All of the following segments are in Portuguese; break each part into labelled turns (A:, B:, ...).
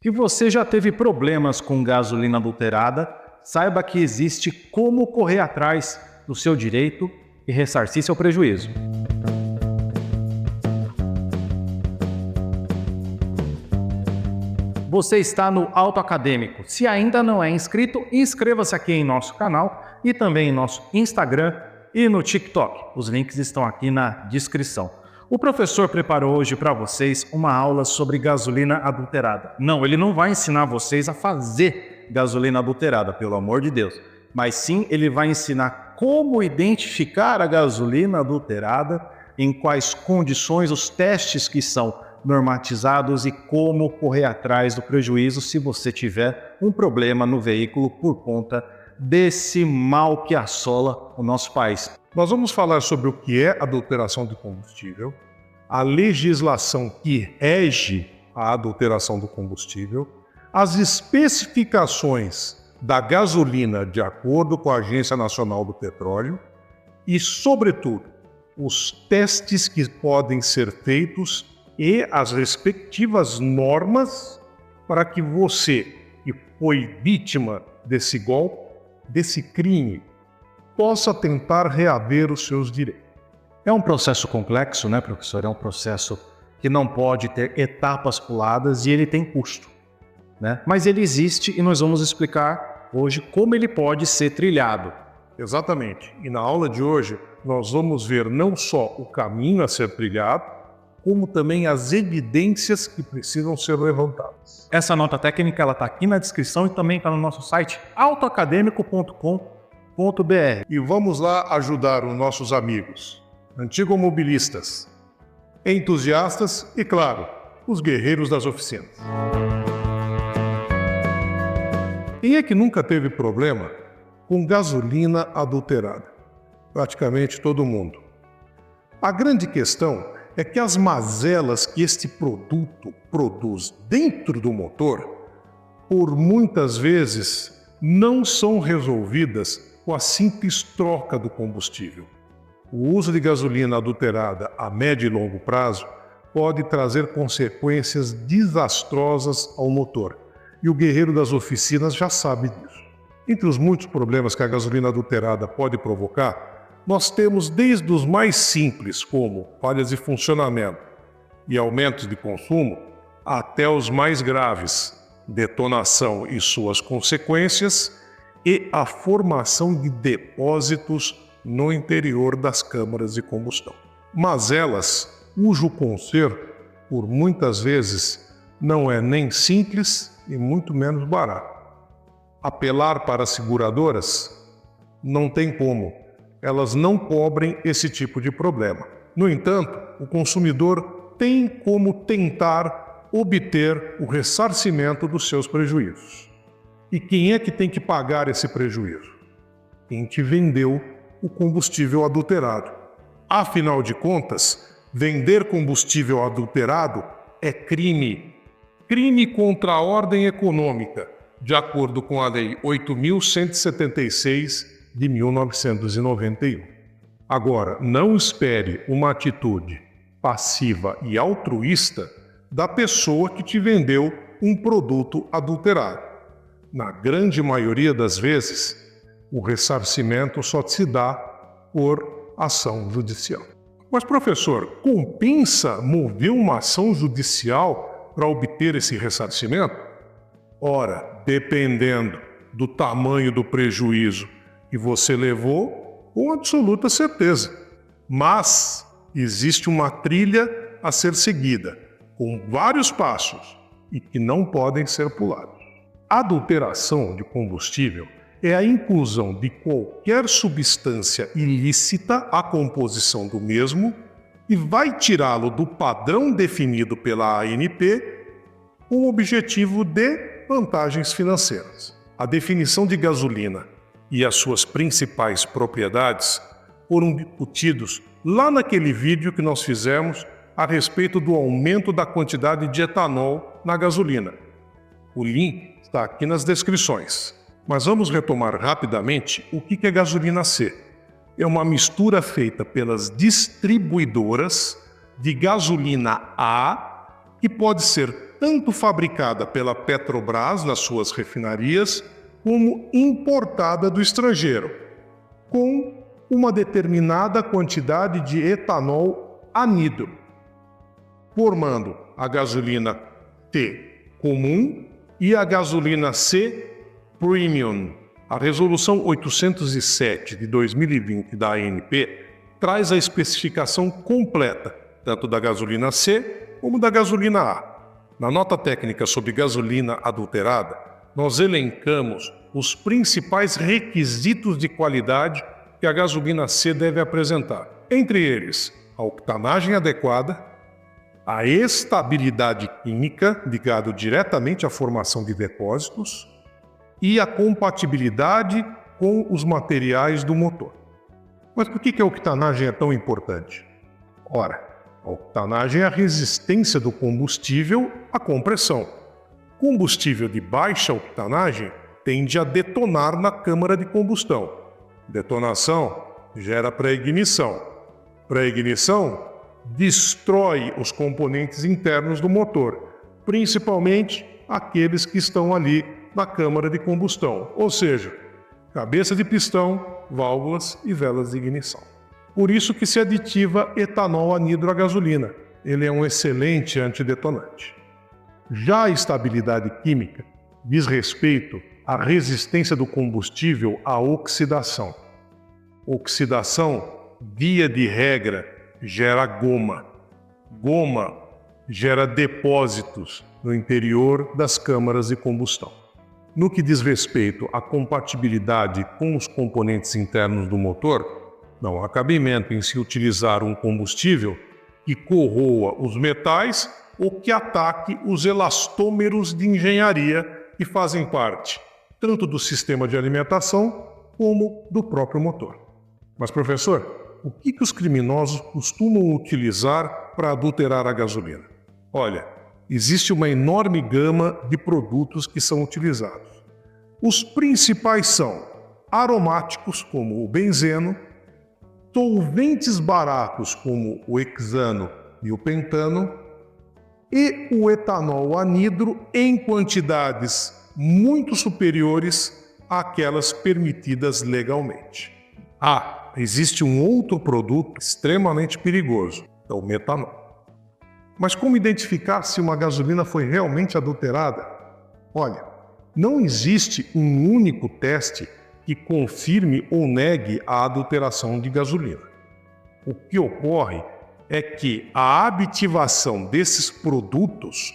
A: Se você já teve problemas com gasolina adulterada, saiba que existe como correr atrás do seu direito e ressarcir seu prejuízo. Você está no Auto Acadêmico. Se ainda não é inscrito, inscreva-se aqui em nosso canal e também em nosso Instagram e no TikTok. Os links estão aqui na descrição. O professor preparou hoje para vocês uma aula sobre gasolina adulterada. Não, ele não vai ensinar vocês a fazer gasolina adulterada, pelo amor de Deus. Mas sim, ele vai ensinar como identificar a gasolina adulterada, em quais condições, os testes que são normatizados e como correr atrás do prejuízo se você tiver um problema no veículo por conta desse mal que assola o nosso país.
B: Nós vamos falar sobre o que é adulteração de combustível, a legislação que rege a adulteração do combustível, as especificações da gasolina de acordo com a Agência Nacional do Petróleo e, sobretudo, os testes que podem ser feitos e as respectivas normas para que você, que foi vítima desse golpe, desse crime, possa tentar reaver os seus direitos.
A: É um processo complexo, né, professor? É um processo que não pode ter etapas puladas e ele tem custo, né? Mas ele existe e nós vamos explicar hoje como ele pode ser trilhado.
B: Exatamente. E na aula de hoje nós vamos ver não só o caminho a ser trilhado, como também as evidências que precisam ser levantadas.
A: Essa nota técnica ela está aqui na descrição e também está no nosso site autoacademico.com.br.
B: E vamos lá ajudar os nossos amigos, antigomobilistas, entusiastas e, claro, os guerreiros das oficinas. Quem é que nunca teve problema com gasolina adulterada? Praticamente todo mundo. A grande questão é que as mazelas que este produto produz dentro do motor, por muitas vezes, não são resolvidas com a simples troca do combustível. O uso de gasolina adulterada a médio e longo prazo pode trazer consequências desastrosas ao motor, e o guerreiro das oficinas já sabe disso. Entre os muitos problemas que a gasolina adulterada pode provocar, nós temos desde os mais simples, como falhas de funcionamento e aumentos de consumo, até os mais graves, detonação e suas consequências, e a formação de depósitos no interior das câmaras de combustão. Mazelas cujo conserto, por muitas vezes, não é nem simples e muito menos barato. Apelar para as seguradoras? Não tem como. Elas não cobrem esse tipo de problema. No entanto, o consumidor tem como tentar obter o ressarcimento dos seus prejuízos. E quem é que tem que pagar esse prejuízo? Quem te vendeu o combustível adulterado. Afinal de contas, vender combustível adulterado é crime. Crime contra a ordem econômica, de acordo com a Lei 8.176 de 1991. Agora, não espere uma atitude passiva e altruísta da pessoa que te vendeu um produto adulterado. Na grande maioria das vezes, o ressarcimento só se dá por ação judicial. Mas, professor, compensa mover uma ação judicial para obter esse ressarcimento? Ora, dependendo do tamanho do prejuízo que você levou, com absoluta certeza. Mas existe uma trilha a ser seguida, com vários passos, e que não podem ser pulados. A adulteração de combustível é a inclusão de qualquer substância ilícita à composição do mesmo e vai tirá-lo do padrão definido pela ANP com o objetivo de vantagens financeiras. A definição de gasolina e as suas principais propriedades foram discutidos lá naquele vídeo que nós fizemos a respeito do aumento da quantidade de etanol na gasolina. O link está aqui nas descrições. Mas vamos retomar rapidamente o que é gasolina C. É uma mistura feita pelas distribuidoras de gasolina A, que pode ser tanto fabricada pela Petrobras nas suas refinarias, como importada do estrangeiro, com uma determinada quantidade de etanol anidro, formando a gasolina T comum e a gasolina C Premium. A Resolução 807 de 2020 da ANP traz a especificação completa, tanto da gasolina C como da gasolina A. Na nota técnica sobre gasolina adulterada, nós elencamos os principais requisitos de qualidade que a gasolina C deve apresentar. Entre eles, a octanagem adequada, a estabilidade química, ligado diretamente à formação de depósitos, e a compatibilidade com os materiais do motor. Mas por que a octanagem é tão importante? Ora, a octanagem é a resistência do combustível à compressão. Combustível de baixa octanagem tende a detonar na câmara de combustão. Detonação gera pré-ignição. Pré-ignição destrói os componentes internos do motor, principalmente aqueles que estão ali na câmara de combustão, ou seja, cabeça de pistão, válvulas e velas de ignição. Por isso que se aditiva etanol anidro à gasolina. Ele é um excelente antidetonante. Já a estabilidade química diz respeito à resistência do combustível à oxidação. Oxidação, via de regra, gera goma. Goma gera depósitos no interior das câmaras de combustão. No que diz respeito à compatibilidade com os componentes internos do motor, não há cabimento em se utilizar um combustível que corroa os metais ou que ataque os elastômeros de engenharia que fazem parte tanto do sistema de alimentação como do próprio motor. Mas, professor, o que os criminosos costumam utilizar para adulterar a gasolina? Olha, existe uma enorme gama de produtos que são utilizados. Os principais são aromáticos, como o benzeno, solventes baratos, como o hexano e o pentano, e o etanol anidro em quantidades muito superiores àquelas permitidas legalmente. Existe um outro produto extremamente perigoso, é o metanol. Mas como identificar se uma gasolina foi realmente adulterada? Olha, não existe um único teste que confirme ou negue a adulteração de gasolina. O que ocorre é que a aditivação desses produtos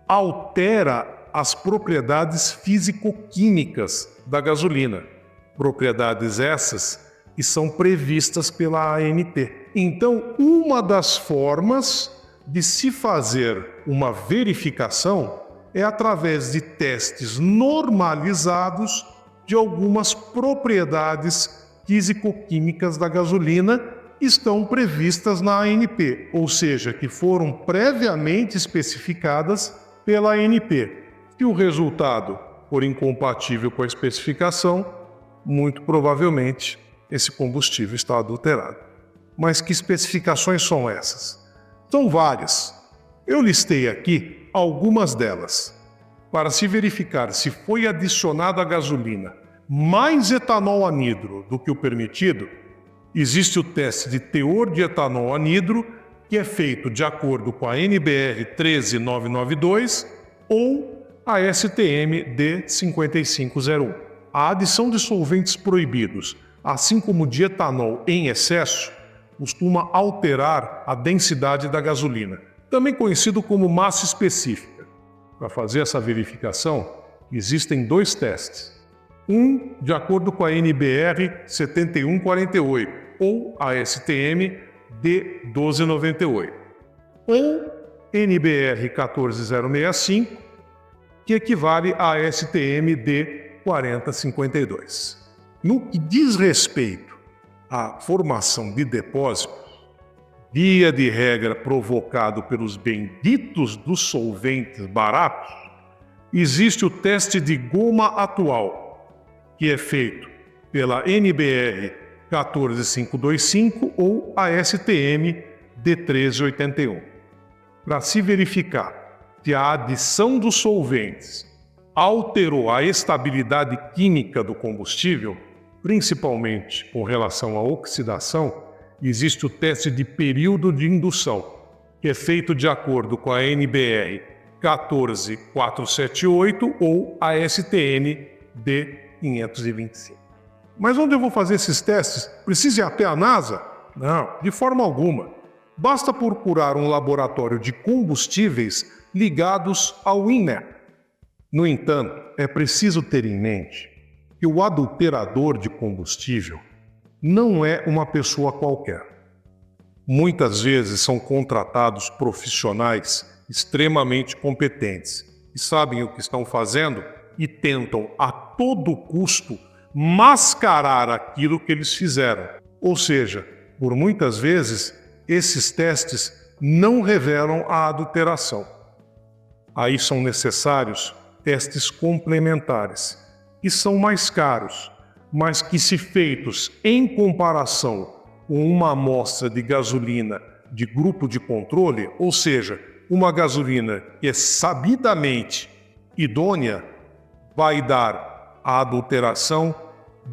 B: altera as propriedades físico-químicas da gasolina, propriedades essas que são previstas pela ANP. Então, uma das formas de se fazer uma verificação é através de testes normalizados de algumas propriedades físico-químicas da gasolina estão previstas na ANP, ou seja, que foram previamente especificadas pela ANP. Se o resultado for incompatível com a especificação, muito provavelmente esse combustível está adulterado. Mas que especificações são essas? São várias. Eu listei aqui algumas delas. Para se verificar se foi adicionado à gasolina mais etanol anidro do que o permitido, existe o teste de teor de etanol anidro, que é feito de acordo com a NBR 13992 ou a STM D5501. A adição de solventes proibidos, assim como de etanol em excesso, costuma alterar a densidade da gasolina, também conhecido como massa específica. Para fazer essa verificação, existem dois testes. Um de acordo com a NBR 7148 ou a STM D1298, ou NBR 14065, que equivale à STM D4052. No que diz respeito à formação de depósitos, via de regra provocado pelos benditos dos solventes baratos, existe o teste de goma atual, que é feito pela NBR 14525 ou a STM D1381. Para se verificar se a adição dos solventes alterou a estabilidade química do combustível, principalmente com relação à oxidação, existe o teste de período de indução, que é feito de acordo com a NBR 14478 ou a STN D525. Mas onde eu vou fazer esses testes? Precisa ir até a NASA? Não, de forma alguma. Basta procurar um laboratório de combustíveis ligados ao INEP. No entanto, é preciso ter em mente que o adulterador de combustível não é uma pessoa qualquer. Muitas vezes são contratados profissionais extremamente competentes que sabem o que estão fazendo e tentam a todo custo mascarar aquilo que eles fizeram. Ou seja, por muitas vezes, esses testes não revelam a adulteração. Aí são necessários testes complementares, que são mais caros, mas que, se feitos em comparação com uma amostra de gasolina de grupo de controle, ou seja, uma gasolina que é sabidamente idônea, vai dar a adulteração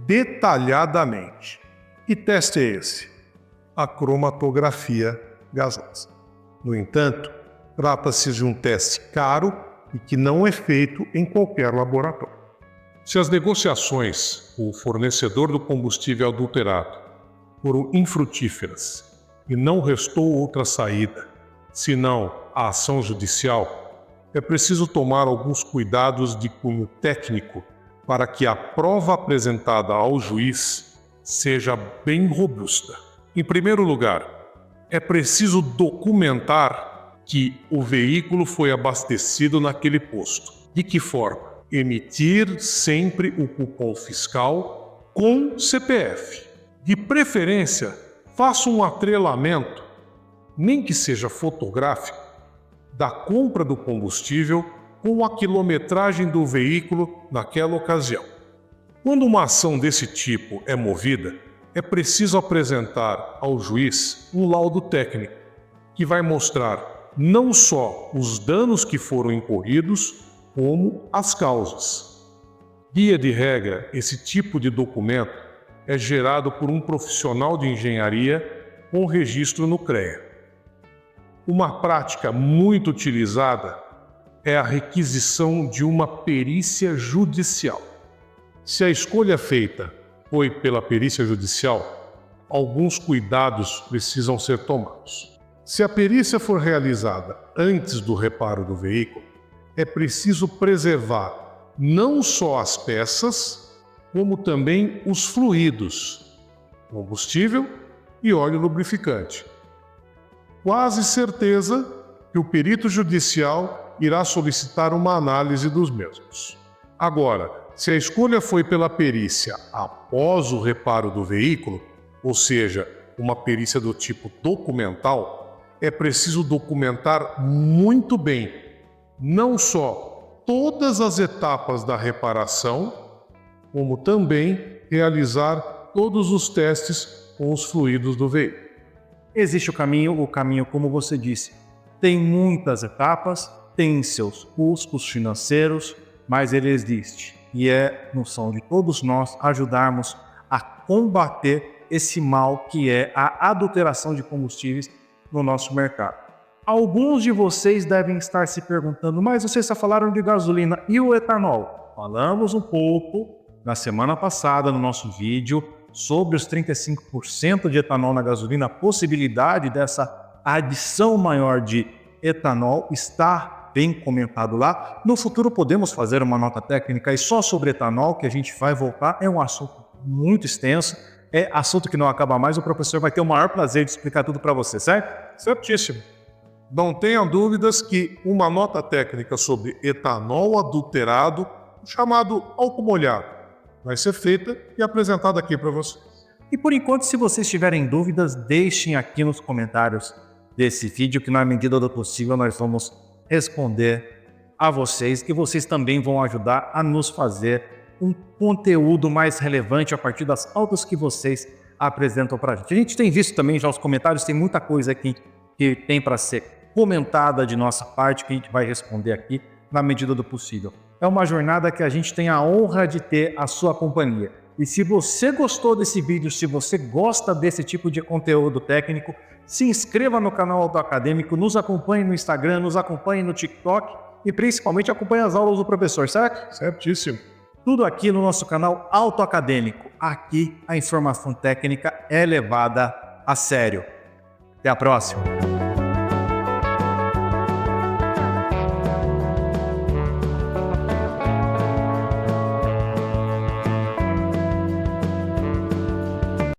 B: detalhadamente. Que teste é esse? A cromatografia gasosa. No entanto, trata-se de um teste caro e que não é feito em qualquer laboratório. Se as negociações com o fornecedor do combustível adulterado foram infrutíferas e não restou outra saída, senão a ação judicial, é preciso tomar alguns cuidados de cunho técnico para que a prova apresentada ao juiz seja bem robusta. Em primeiro lugar, é preciso documentar que o veículo foi abastecido naquele posto. De que forma? Emitir sempre o cupom fiscal com CPF. De preferência, faça um atrelamento, nem que seja fotográfico, da compra do combustível com a quilometragem do veículo naquela ocasião. Quando uma ação desse tipo é movida, é preciso apresentar ao juiz um laudo técnico, que vai mostrar não só os danos que foram incorridos, como as causas. Via de regra, esse tipo de documento é gerado por um profissional de engenharia com registro no CREA. Uma prática muito utilizada é a requisição de uma perícia judicial. Se a escolha feita foi pela perícia judicial, alguns cuidados precisam ser tomados. Se a perícia for realizada antes do reparo do veículo, é preciso preservar não só as peças, como também os fluidos, combustível e óleo lubrificante. Quase certeza que o perito judicial irá solicitar uma análise dos mesmos. Agora, se a escolha foi pela perícia após o reparo do veículo, ou seja, uma perícia do tipo documental, é preciso documentar muito bem, não só todas as etapas da reparação, como também realizar todos os testes com os fluidos do veículo.
A: Existe o caminho, como você disse, tem muitas etapas, tem seus custos financeiros, mas ele existe. E é noção de todos nós ajudarmos a combater esse mal que é a adulteração de combustíveis no nosso mercado. Alguns de vocês devem estar se perguntando, mas vocês só falaram de gasolina e o etanol? Falamos um pouco na semana passada no nosso vídeo sobre os 35% de etanol na gasolina, a possibilidade dessa adição maior de etanol está bem comentado lá. No futuro podemos fazer uma nota técnica e só sobre etanol, que a gente vai voltar, é um assunto muito extenso. É assunto que não acaba mais, o professor vai ter o maior prazer de explicar tudo para você, certo?
B: Certíssimo. Não tenha dúvidas que uma nota técnica sobre etanol adulterado, chamado álcool molhado, vai ser feita e apresentada aqui para você.
A: E por enquanto, se vocês tiverem dúvidas, deixem aqui nos comentários desse vídeo, que na medida do possível nós vamos responder a vocês, que vocês também vão ajudar a nos fazer um conteúdo mais relevante a partir das pautas que vocês apresentam para a gente. A gente tem visto também já os comentários, tem muita coisa aqui que tem para ser comentada de nossa parte que a gente vai responder aqui na medida do possível. É uma jornada que a gente tem a honra de ter a sua companhia. E se você gostou desse vídeo, se você gosta desse tipo de conteúdo técnico, se inscreva no canal Autoacadêmico, nos acompanhe no Instagram, nos acompanhe no TikTok e principalmente acompanhe as aulas do professor, certo?
B: Certíssimo.
A: Tudo aqui no nosso canal Autoacadêmico. Aqui a informação técnica é levada a sério. Até a próxima!